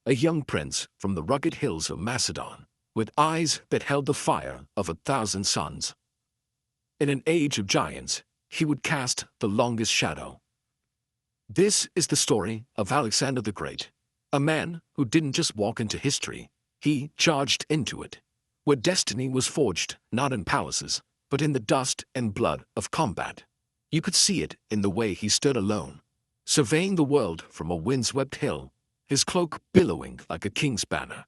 a young prince from the rugged hills of Macedon, with eyes that held the fire of 1,000 suns. In an age of giants, he would cast the longest shadow. This is the story of Alexander the Great, a man who didn't just walk into history, he charged into it, where destiny was forged not in palaces, but in the dust and blood of combat. You could see it in the way he stood alone, surveying the world from a windswept hill, his cloak billowing like a king's banner.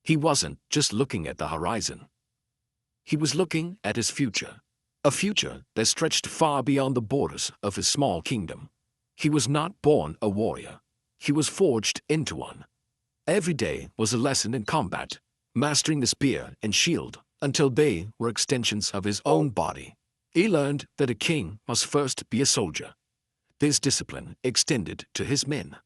He wasn't just looking at the horizon. He was looking at his future, a future that stretched far beyond the borders of his small kingdom. He was not born a warrior. He was forged into one. Every day was a lesson in combat, mastering the spear and shield until they were extensions of his own body. He learned that a king must first be a soldier. This discipline extended to his men.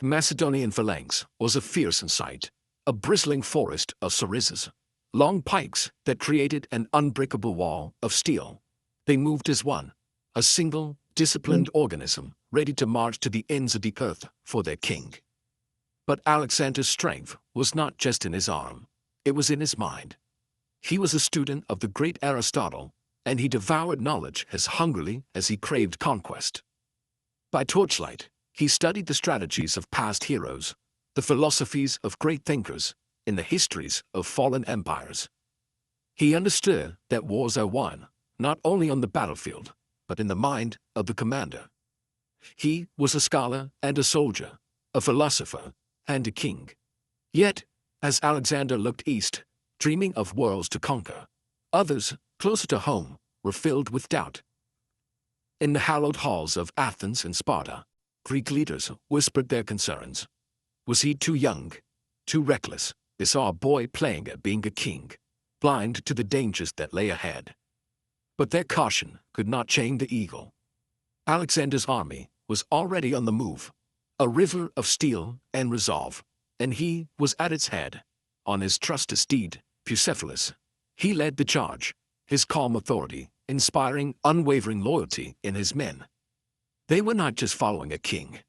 The Macedonian phalanx was a fearsome sight, a bristling forest of sarissas, long pikes that created an unbreakable wall of steel. They moved as one, a single, disciplined organism, ready to march to the ends of the earth for their king. But Alexander's strength was not just in his arm, it was in his mind. He was a student of the great Aristotle, and he devoured knowledge as hungrily as he craved conquest. By torchlight, he studied the strategies of past heroes, the philosophies of great thinkers, and the histories of fallen empires. He understood that wars are won, not only on the battlefield, but in the mind of the commander. He was a scholar and a soldier, a philosopher and a king. Yet, as Alexander looked east, dreaming of worlds to conquer, others, closer to home, were filled with doubt. In the hallowed halls of Athens and Sparta, Greek leaders whispered their concerns. Was he too young, too reckless? They saw a boy playing at being a king, blind to the dangers that lay ahead. But their caution could not chain the eagle. Alexander's army was already on the move, a river of steel and resolve, and he was at its head. On his trusted steed, Bucephalus, he led the charge, his calm authority inspiring unwavering loyalty in his men. They were not just following a king,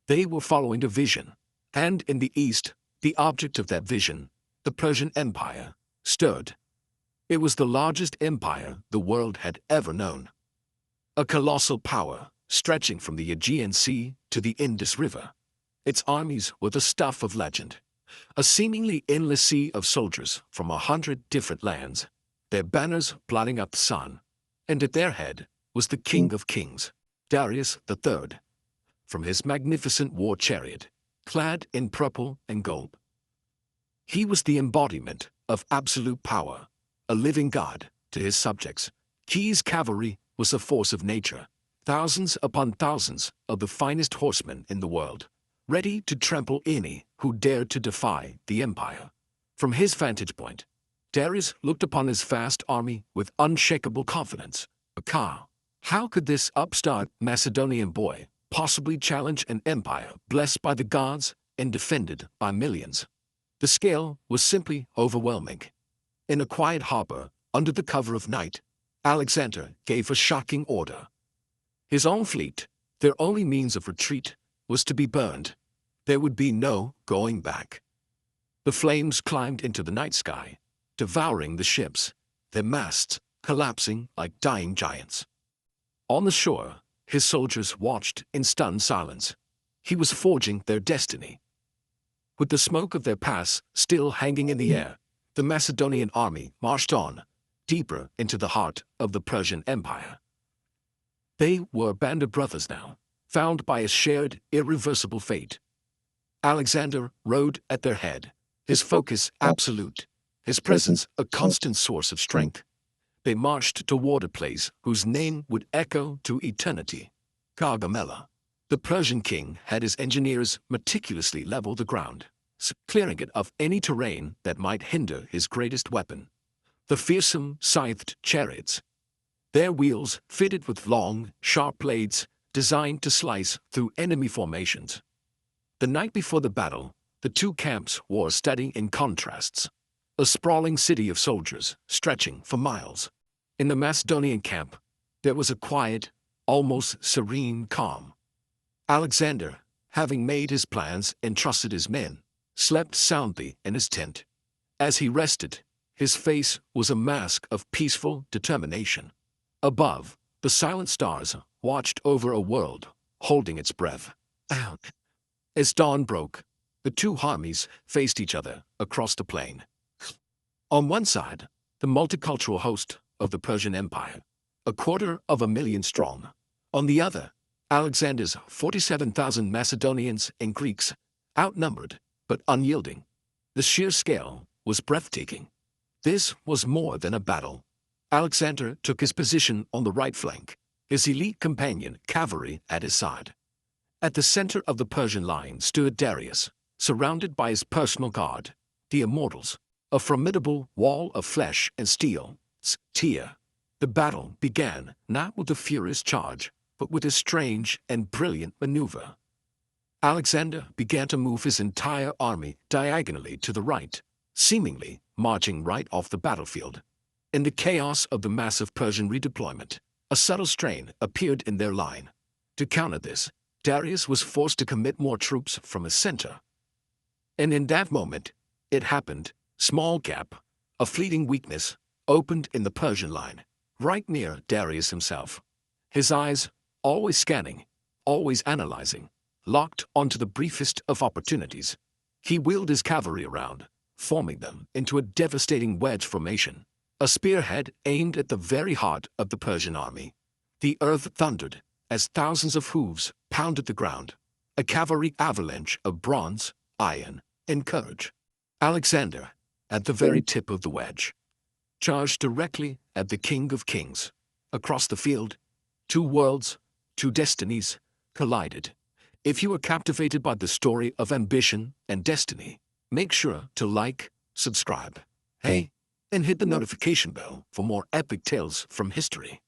they were following a vision, and in the east, the object of that vision, the Persian Empire, stood. It was the largest empire the world had ever known. A colossal power, stretching from the Aegean Sea to the Indus River. Its armies were the stuff of legend, a seemingly endless sea of soldiers from 100 different lands, their banners blotting out the sun, and at their head was the King of Kings, Darius III, from his magnificent war chariot, clad in purple and gold. He was the embodiment of absolute power, a living god to his subjects. His cavalry was a force of nature, thousands upon thousands of the finest horsemen in the world, ready to trample any who dared to defy the empire. From his vantage point, Darius looked upon his vast army with unshakable confidence. How could this upstart Macedonian boy possibly challenge an empire blessed by the gods and defended by millions? The scale was simply overwhelming. In a quiet harbor, under the cover of night, Alexander gave a shocking order. His own fleet, their only means of retreat, was to be burned. There would be no going back. The flames climbed into the night sky, devouring the ships, their masts collapsing like dying giants. On the shore, his soldiers watched in stunned silence. He was forging their destiny. With the smoke of their pass still hanging in the air, the Macedonian army marched on, deeper into the heart of the Persian Empire. They were a band of brothers now, bound by a shared, irreversible fate. Alexander rode at their head, his focus absolute, his presence a constant source of strength. They marched toward a place whose name would echo to eternity, Gargamella. The Persian king had his engineers meticulously level the ground, clearing it of any terrain that might hinder his greatest weapon, the fearsome scythed chariots. Their wheels fitted with long, sharp blades designed to slice through enemy formations. The night before the battle, the two camps were studying in contrasts, a sprawling city of soldiers stretching for miles. In the Macedonian camp, there was a quiet, almost serene calm. Alexander, having made his plans and trusted his men, slept soundly in his tent. As he rested, his face was a mask of peaceful determination. Above, the silent stars watched over a world, holding its breath. As dawn broke, the two armies faced each other across the plain. On one side, the multicultural host of the Persian Empire, 250,000 strong. On the other, Alexander's 47,000 Macedonians and Greeks, outnumbered but unyielding. The sheer scale was breathtaking. This was more than a battle. Alexander took his position on the right flank, his elite companion cavalry at his side. At the center of the Persian line stood Darius, surrounded by his personal guard, the Immortals, a formidable wall of flesh and steel. The battle began not with a furious charge, but with a strange and brilliant maneuver. Alexander began to move his entire army diagonally to the right, seemingly marching right off the battlefield. In the chaos of the massive Persian redeployment, a subtle strain appeared in their line. To counter this, Darius was forced to commit more troops from his center. And in that moment, it happened. Small gap, a fleeting weakness, opened in the Persian line, right near Darius himself. His eyes, always scanning, always analyzing, locked onto the briefest of opportunities. He wheeled his cavalry around, forming them into a devastating wedge formation, a spearhead aimed at the very heart of the Persian army. The earth thundered as thousands of hooves pounded the ground, a cavalry avalanche of bronze, iron, and courage. Alexander, at the very tip of the wedge, charged directly at the King of Kings. Across the field, two worlds, two destinies, collided. If you were captivated by the story of ambition and destiny, make sure to like, subscribe, and hit the notification bell for more epic tales from history.